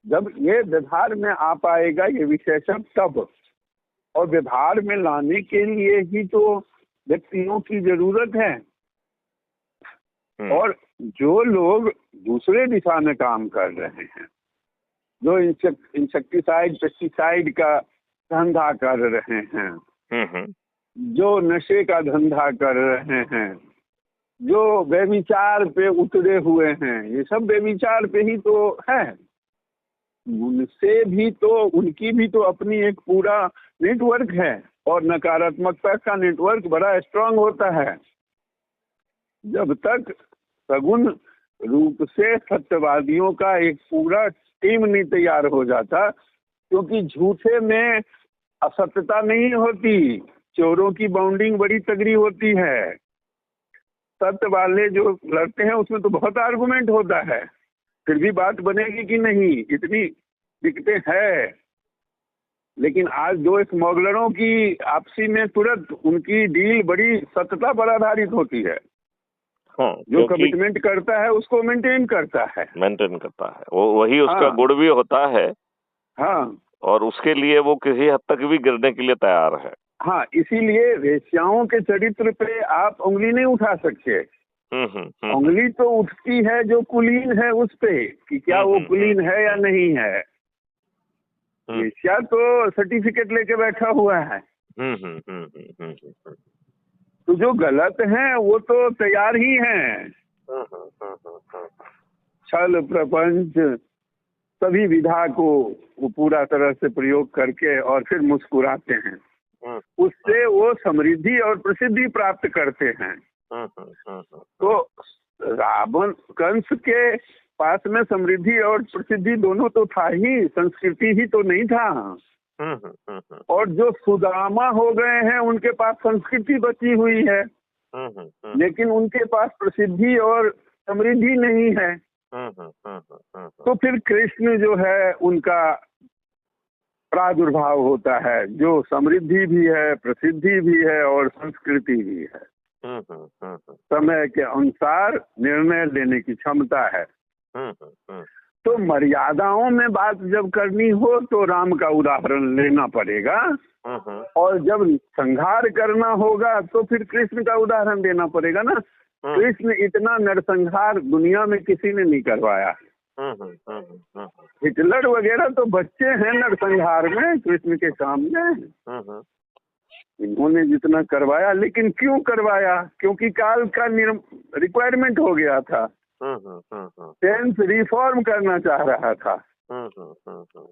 जब ये व्यवहार में आ पाएगा ये विशेषण तब, और व्यवहार में लाने के लिए ही तो व्यक्तियों की जरूरत है। और जो लोग दूसरे दिशा में काम कर रहे हैं, जो इंसेक्टिसाइड पेस्टिसाइड का धंधा कर रहे हैं, जो नशे का धंधा कर रहे हैं, जो व्यभिचार पे उतरे हुए हैं, ये सब व्यभिचार पे ही तो है। उनसे भी तो, उनकी भी तो अपनी एक पूरा नेटवर्क है, और नकारात्मकता का नेटवर्क बड़ा स्ट्रांग होता है। जब तक सगुण रूप से सत्यवादियों का एक पूरा टीम नहीं तैयार हो जाता, क्योंकि झूठे में असत्यता नहीं होती, चोरों की बाउंडिंग बड़ी तगड़ी होती है। सत्य वाले जो लड़ते हैं उसमें तो बहुत आर्गुमेंट होता है, फिर भी बात बनेगी कि नहीं, इतनी दिक्कतें हैं। लेकिन आज दो स्मगलरों की आपसी में तुरंत उनकी डील बड़ी सत्यता पर आधारित होती है। जो कमिटमेंट करता है उसको मेंटेन करता है, वो वही उसका गुण भी होता है। हाँ, और उसके लिए वो किसी हद तक भी गिरने के लिए तैयार है। हाँ, इसीलिए वेश्याओं के चरित्र पे आप उंगली नहीं उठा सकते। उंगली तो उठती है जो कुलीन है उस पे कि क्या वो कुलीन है या नहीं है। वेश्या तो सर्टिफिकेट लेके बैठा हुआ है। तो जो गलत है वो तो तैयार ही हैं। छल प्रपंच सभी विधा को वो पूरा तरह से प्रयोग करके और फिर मुस्कुराते हैं। उससे वो समृद्धि और प्रसिद्धि प्राप्त करते हैं। तो रावण कंस के पास में समृद्धि और प्रसिद्धि दोनों तो था ही, संस्कृति ही तो नहीं था। और जो सुदामा हो गए हैं उनके पास संस्कृति बची हुई है, लेकिन उनके पास प्रसिद्धि और समृद्धि नहीं है। तो फिर कृष्ण जो है उनका प्रादुर्भाव होता है, जो समृद्धि भी है, प्रसिद्धि भी है और संस्कृति भी है। समय के अनुसार निर्णय लेने की क्षमता है। तो मर्यादाओं में बात जब करनी हो तो राम का उदाहरण लेना पड़ेगा, और जब संहार करना होगा तो फिर कृष्ण का उदाहरण देना पड़ेगा ना। कृष्ण इतना नरसंहार दुनिया में किसी ने नहीं करवाया। हिटलर वगैरह तो बच्चे हैं नरसंहार में कृष्ण के सामने। इन्होंने जितना करवाया, लेकिन क्यों करवाया? क्योंकि काल का रिक्वायरमेंट हो गया था। सेंस रिफॉर्म करना चाह रहा था,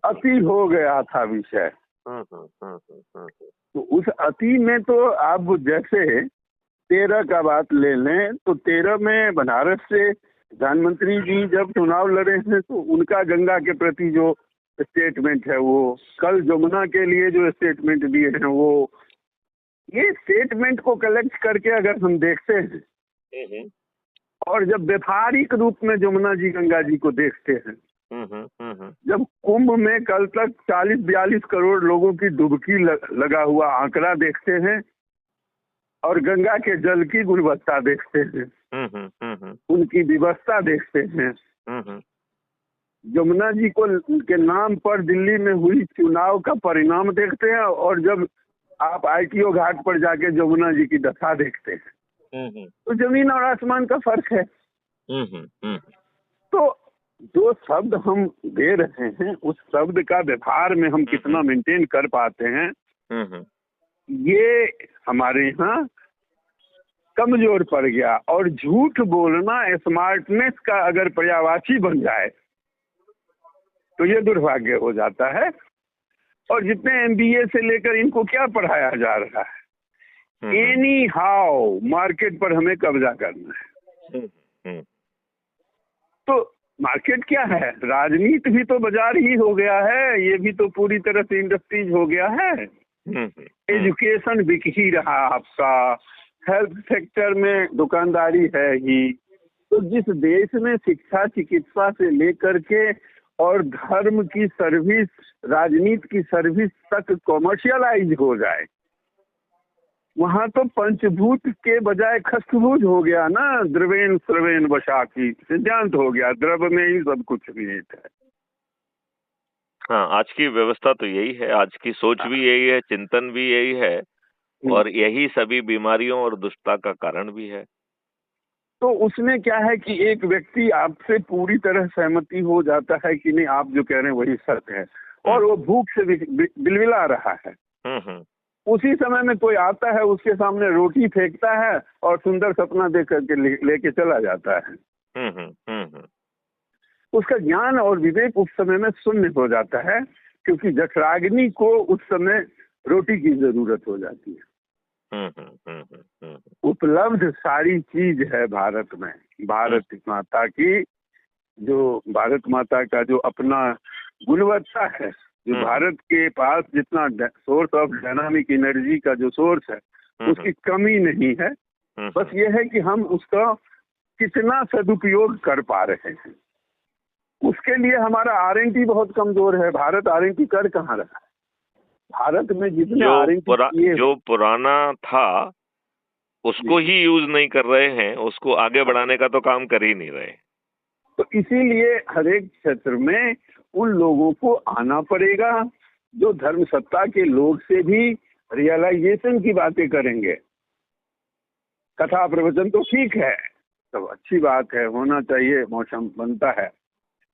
अति हो गया था विषय। तो उस अति में तो आप जैसे 13 का बात ले लें तो 13 में बनारस से प्रधानमंत्री जी जब चुनाव लड़े हैं तो उनका गंगा के प्रति जो स्टेटमेंट है, वो कल जमुना के लिए जो स्टेटमेंट दिए हैं, वो ये स्टेटमेंट को कलेक्ट करके अगर हम देखते हैं और जब व्यापारिक रूप में जमुना जी गंगा जी को देखते हैं, जब कुंभ में कल तक 40-42 करोड़ लोगों की डुबकी लगा हुआ आंकड़ा देखते हैं और गंगा के जल की गुणवत्ता देखते हैं, उनकी व्यवस्था देखते हैं, जमुना जी को के नाम पर दिल्ली में हुई चुनाव का परिणाम देखते हैं, और जब आप ITO घाट पर जाके जमुना जी की दशा देखते हैं तो जमीन और आसमान का फर्क है। तो जो शब्द हम दे रहे हैं उस शब्द का व्यवहार में हम कितना मेंटेन कर पाते हैं, ये हमारे यहाँ कमजोर पड़ गया। और झूठ बोलना स्मार्टनेस का अगर पर्यायवाची बन जाए तो ये दुर्भाग्य हो जाता है। और जितने MBA से लेकर इनको क्या पढ़ाया जा रहा है, एनी हाउ मार्केट पर हमें कब्जा करना है। तो मार्केट क्या है? राजनीति भी तो बाजार ही हो गया है, ये भी तो पूरी तरह से इंडस्ट्रीज हो गया है। एजुकेशन बिक ही रहा आपका, हेल्थ सेक्टर में दुकानदारी है ही। तो जिस देश में शिक्षा चिकित्सा से लेकर के और धर्म की सर्विस, राजनीति की सर्विस तक कॉमर्शियलाइज हो जाए, वहाँ तो पंचभूत के बजाय खस्तभुज हो गया ना। द्रवेन स्रवेन वशाकी सिद्धांत हो गया, द्रव में ही सब कुछ निहित है। हाँ, आज की व्यवस्था तो यही है, आज की सोच भी यही है, चिंतन भी यही है, और यही सभी बीमारियों और दुष्टता का कारण भी है। तो उसमें क्या है कि एक व्यक्ति आपसे पूरी तरह सहमति हो जाता है कि नहीं, आप जो कह रहे हैं वही सत्य है, और वो भूख से बिलबिला रहा है। उसी समय में कोई आता है, उसके सामने रोटी फेंकता है और सुंदर सपना देख करके लेके चला जाता है। उसका ज्ञान और विवेक उस समय में शून्य हो जाता है, क्योंकि जठराग्नि को उस समय रोटी की जरूरत हो जाती है। उपलब्ध सारी चीज है भारत में। भारत माता की जो, भारत माता का जो अपना गुणवत्ता है, जो भारत के पास जितना सोर्स ऑफ डायनामिक एनर्जी का जो सोर्स है, उसकी कमी नहीं है। बस ये है कि हम उसका कितना सदुपयोग कर पा रहे हैं। उसके लिए हमारा R&D बहुत कमजोर है। भारत R&D कर कहाँ रहा है? भारत में जितने R&D जो पुराना था उसको ही यूज नहीं कर रहे हैं, उसको आगे बढ़ाने का तो काम कर ही नहीं रहे। तो इसीलिए हर एक क्षेत्र में उन लोगों को आना पड़ेगा जो धर्म सत्ता के लोग से भी रियलाइजेशन की बातें करेंगे। कथा प्रवचन तो ठीक है, तो अच्छी बात है, होना चाहिए, मौसम बनता है।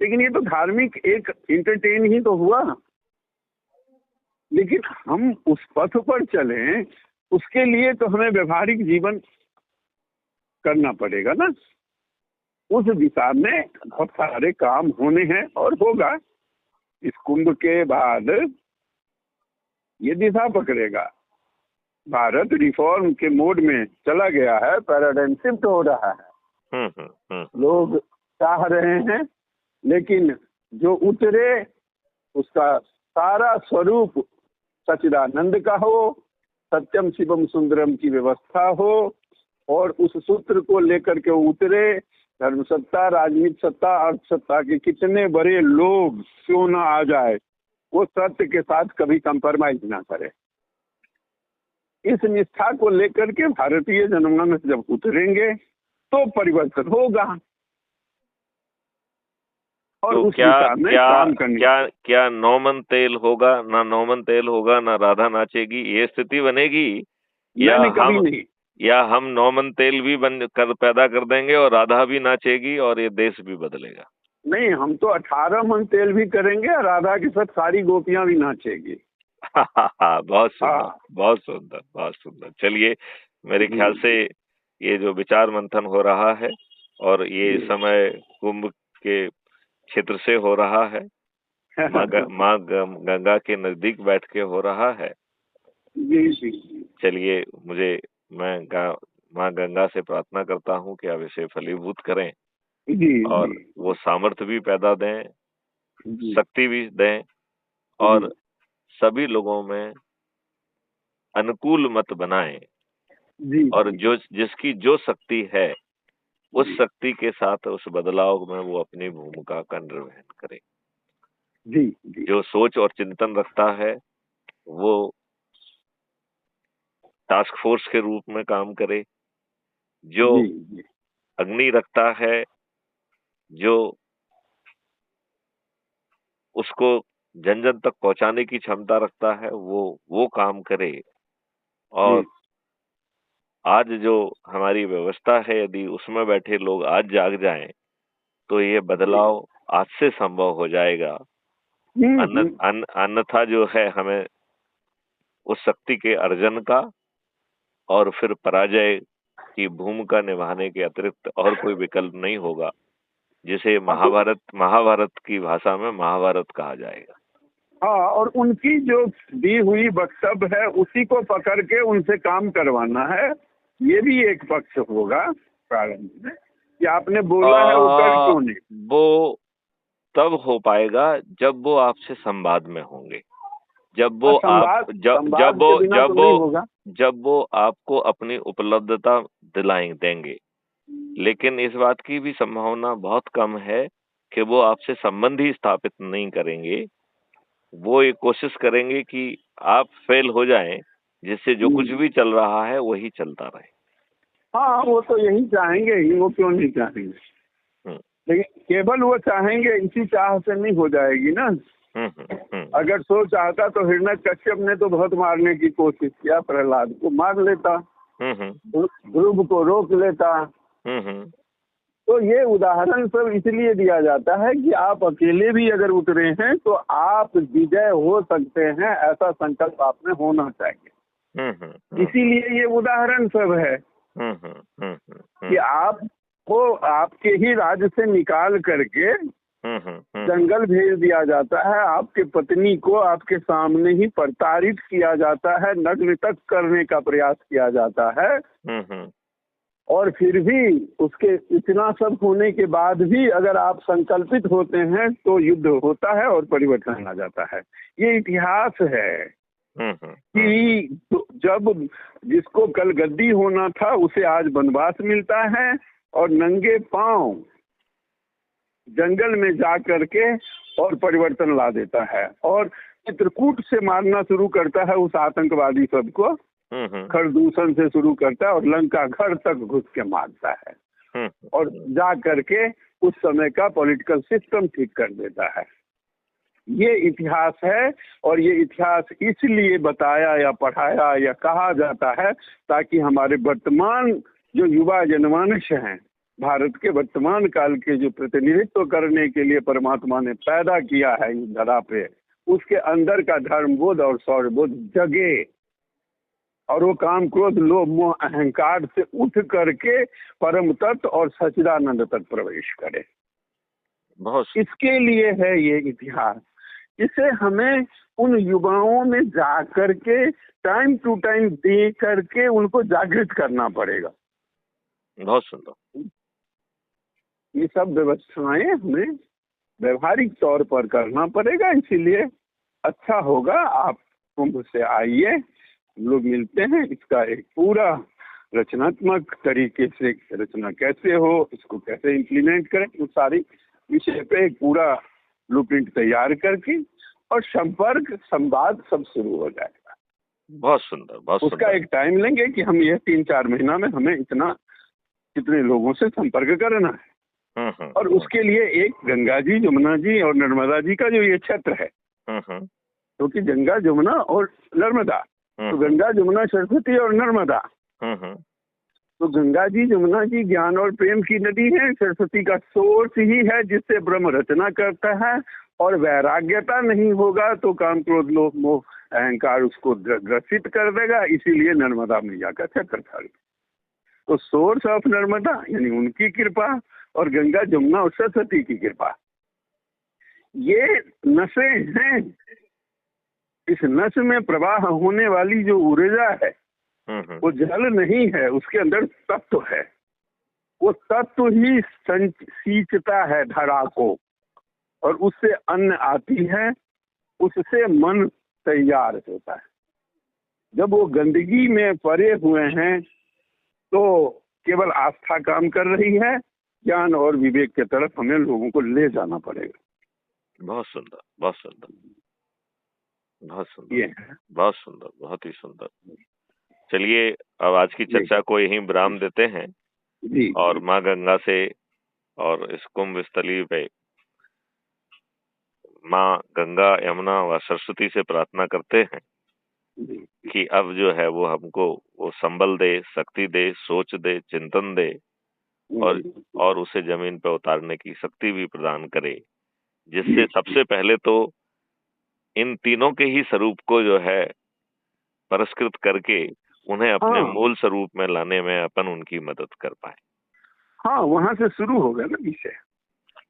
लेकिन ये तो धार्मिक एक इंटरटेन ही तो हुआ, लेकिन हम उस पथ पर चलें उसके लिए तो हमें व्यवहारिक जीवन करना पड़ेगा ना। उस दिशा में बहुत सारे काम होने हैं और होगा। इस कुंभ के बाद ये दिशा पकड़ेगा। भारत रिफॉर्म के मोड में चला गया है, पैराडाइम शिफ्ट हो रहा है। लोग चाह रहे हैं, लेकिन जो उतरे उसका सारा स्वरूप सच्चिदानंद का हो, सत्यम शिवम सुंदरम की व्यवस्था हो, और उस सूत्र को लेकर के उतरे। धर्म सत्ता, राजनीति सत्ता, अर्थ सत्ता के कितने बड़े लोग क्यों ना आ जाए, वो सत्य के साथ कभी कंप्रोमाइज ना करे। इस निष्ठा को लेकर के भारतीय जनगण जब उतरेंगे तो परिवर्तन होगा। और तो उस क्या दिशा में क्या काम करने क्या क्या नौमन तेल होगा, ना नौमन तेल होगा, ना राधा नाचेगी, ये स्थिति बनेगी? या नहीं, कभी हम नहीं। या हम नौमन तेल भी पैदा कर देंगे और राधा भी नाचेगी और ये देश भी बदलेगा? नहीं, हम तो 18 मन तेल भी करेंगे और राधा के साथ सारी गोपियां भी नाचेगी। बहुत सुंदर, हाँ, बहुत सुंदर, बहुत सुंदर। चलिए, मेरे ख्याल से ये जो विचार मंथन हो रहा है और ये समय कुंभ के क्षेत्र से हो रहा है, माँ गंगा के नजदीक बैठ के हो रहा है। जी जी। चलिए, मैं माँ गंगा से प्रार्थना करता हूँ कि आप इसे फलीभूत करें जी और जी वो सामर्थ्य भी पैदा दें, जी शक्ति भी दें, और सभी लोगों में अनुकूल मत बनाएं, जी और जी जिसकी जो शक्ति है उस शक्ति के साथ उस बदलाव में वो अपनी भूमिका का निर्वहन करे। जी जी जो सोच और चिंतन रखता है वो टास्क फोर्स के रूप में काम करे। जो जी जी अग्नि रखता है, जो उसको जन जन तक पहुंचाने की क्षमता रखता है, वो काम करे। और आज जो हमारी व्यवस्था है, यदि उसमें बैठे लोग आज जाग जाएं तो ये बदलाव आज से संभव हो जाएगा। अन्यथा जो है, हमें उस शक्ति के अर्जन का और फिर पराजय की भूमिका निभाने के अतिरिक्त और कोई विकल्प नहीं होगा, जिसे महाभारत की भाषा में महाभारत कहा जाएगा। हाँ, और उनकी जो दी हुई वक्तव्य है उसी को पकड़ के उनसे काम करवाना है। ये भी एक पक्ष होगा प्रारंभ में कि आपने बोला है, वो कर क्यों नहीं। वो तब हो पाएगा जब वो आपसे संवाद में होंगे, जब वो आपको अपनी उपलब्धता देंगे। लेकिन इस बात की भी संभावना बहुत कम है कि वो आपसे संबंध ही स्थापित नहीं करेंगे। वो ये कोशिश करेंगे कि आप फेल हो जाएं, जिससे जो कुछ भी चल रहा है वही चलता रहे। हाँ, वो तो यही चाहेंगे ही, वो क्यों नहीं चाहेंगे। लेकिन केवल वो चाहेंगे, इसी चाह से नहीं हो जाएगी ना। अगर सो चाहता तो हिरण्यकश्यप ने तो बहुत मारने की कोशिश किया, प्रहलाद को मार लेता, ध्रुव को रोक लेता। तो ये उदाहरण सब इसलिए दिया जाता है कि आप अकेले भी अगर उतरे हैं तो आप विजय हो सकते हैं, ऐसा संकल्प आप में होना चाहिए। इसीलिए ये उदाहरण सब है कि आपको आपके ही राज्य से निकाल करके जंगल भेज दिया जाता है, आपके पत्नी को आपके सामने ही प्रताड़ित किया जाता है, नग्न तक करने का प्रयास किया जाता है। और फिर भी उसके इतना सब होने के बाद भी अगर आप संकल्पित होते हैं तो युद्ध होता है और परिवर्तन आ जाता है। ये इतिहास है कि जब जिसको कल गद्दी होना था उसे आज वनवास मिलता है, और नंगे पांव जंगल में जा करके और परिवर्तन ला देता है, और चित्रकूट से मारना शुरू करता है उस आतंकवादी सबको। खरदूषण से शुरू करता है और लंका घर तक घुस के मारता है, और जा करके उस समय का पॉलिटिकल सिस्टम ठीक कर देता है। ये इतिहास है, और ये इतिहास इसलिए बताया या पढ़ाया या कहा जाता है ताकि हमारे वर्तमान जो युवा जनमानस हैं भारत के वर्तमान काल के जो प्रतिनिधित्व करने के लिए परमात्मा ने पैदा किया है इस धरा पे, उसके अंदर का धर्मबोध और शौर्यबोध जगे और वो काम क्रोध लोभ मोह अहंकार से उठ करके परम तत्व और सच्चिदानंद तक प्रवेश करे। बहुत इसके लिए है ये इतिहास। इसे हमें उन युवाओं में जा करके टाइम टू टाइम दे करके उनको जागृत करना पड़ेगा। बहुत सुंदर। ये सब व्यवस्थाएं हमें व्यवहारिक तौर पर करना पड़ेगा। इसीलिए अच्छा होगा आप कुंभ से आइए, हम लोग मिलते हैं। इसका एक पूरा रचनात्मक तरीके से रचना कैसे हो, इसको कैसे इम्प्लीमेंट करें, उस सारी विषय पे एक पूरा ब्लूप्रिंट तैयार करके और संपर्क संवाद सब शुरू हो जाएगा। बहुत सुंदर, बहुत उसका सुंदर। एक टाइम लेंगे कि हम ये 3-4 महीना में हमें कितने लोगों से संपर्क करना है। और उसके लिए एक गंगा जी, जमुना जी और नर्मदा जी का जो ये क्षेत्र है, क्योंकि गंगा जमुना और नर्मदा, तो गंगा जमुना सरस्वती और नर्मदा, तो गंगा जी जमुना जी ज्ञान और प्रेम की नदी है। सरस्वती का सोर्स ही है जिससे ब्रह्म रचना करता है। और वैराग्यता नहीं होगा तो काम क्रोध लोभ मोह अहंकार उसको ग्रसित कर देगा। इसीलिए नर्मदा मैया का क्षेत्र था। तो सोर्स ऑफ नर्मदा यानी उनकी कृपा और गंगा जमुना और सरस्वती की कृपा, ये नसें हैं। इस नस में प्रवाह होने वाली जो ऊर्जा है वो जल नहीं है, उसके अंदर तत्व है। वो तत्व ही सींचता है धरा को और उससे अन्न आती है, उससे मन तैयार होता है। जब वो गंदगी में पड़े हुए हैं तो केवल आस्था काम कर रही है। ज्ञान और विवेक के तरफ हमें लोगों को ले जाना पड़ेगा। बहुत सुंदर, बहुत सुंदर, बहुत सुंदर, ये बहुत सुंदर, बहुत ही सुंदर। चलिए अब आज की चर्चा को यहीं विराम देते हैं जी, और माँ गंगा से और इस कुंभ स्थली पे माँ गंगा यमुना व सरस्वती से प्रार्थना करते हैं कि अब जो है वो हमको वो संबल दे, शक्ति दे, सोच दे, चिंतन दे और उसे जमीन पे उतारने की शक्ति भी प्रदान करे, जिससे सबसे पहले तो इन तीनों के ही स्वरूप को जो है परस्कृत करके उन्हें अपने मूल स्वरूप में लाने में अपन उनकी मदद कर पाए। हाँ, वहां से शुरू होगा ना विषय,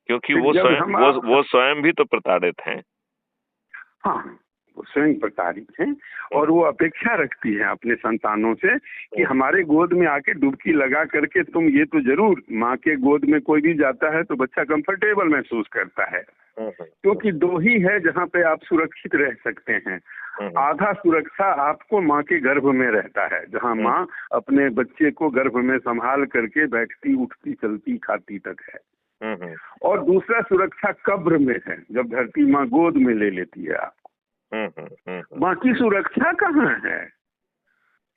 क्योंकि वो स्वयं भी तो प्रताड़ित हैं। हाँ, वो स्वयं प्रताड़ित हैं और वो अपेक्षा रखती है अपने संतानों से कि हमारे गोद में आके डुबकी लगा करके तुम ये तो जरूर। माँ के गोद में कोई भी जाता है तो बच्चा कंफर्टेबल महसूस करता है, क्योंकि दो ही है जहाँ पे आप सुरक्षित रह सकते हैं। आधा सुरक्षा आपको माँ के गर्भ में रहता है, जहाँ माँ अपने बच्चे को गर्भ में संभाल करके बैठती उठती चलती खाती तक है। और दूसरा सुरक्षा कब्र में है, जब धरती माँ गोद में ले लेती है आपको। बाकी सुरक्षा कहाँ है?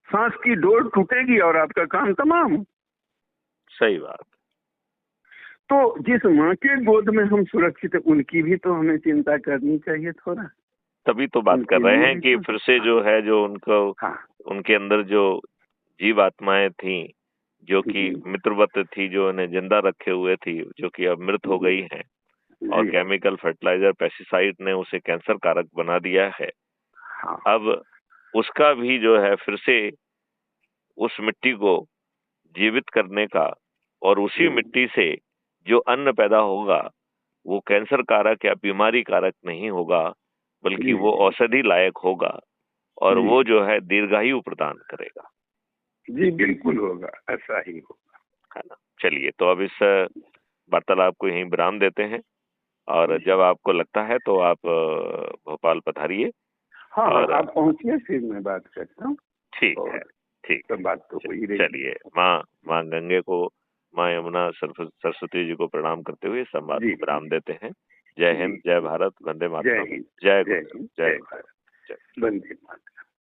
सांस की डोर टूटेगी और आपका काम तमाम। सही बात। तो जिस माँ के गोद में हम सुरक्षित है, उनकी भी तो हमें चिंता करनी चाहिए थोड़ा। तभी तो बात कर रहे हैं कि फिर से जो है जो उनको उनके अंदर जो जीवात्माएं थी जो कि मित्रवत थी, जो उन्हें जिंदा रखे हुए थी, जो कि अब मृत हो गई हैं और केमिकल फर्टिलाइजर पेस्टिसाइड ने उसे कैंसर कारक बना दिया है। अब उसका भी जो है फिर से उस मिट्टी को जीवित करने का और उसी मिट्टी से जो अन्न पैदा होगा वो कैंसर कारक या बीमारी कारक नहीं होगा, बल्कि वो औषधि लायक होगा और वो जो है दीर्घायु प्रदान करेगा। जी बिल्कुल होगा, ऐसा ही होगा, है ना। चलिए तो अब इस वार्तालाप को यहीं विराम देते हैं और जब आपको लगता है तो आप भोपाल पधारिए। हाँ, और आप पहुंचिए, फिर मैं बात करता हूँ। ठीक है, ठीक तो बात तो हुई रही। चलिए माँ गंगे को, माँ यमुना सरस्वती जी को प्रणाम करते हुए संवाद को विराम देते हैं। जय हिंद, जय भारत, वंदे मातरम, जय भारत, वंदे मातरम।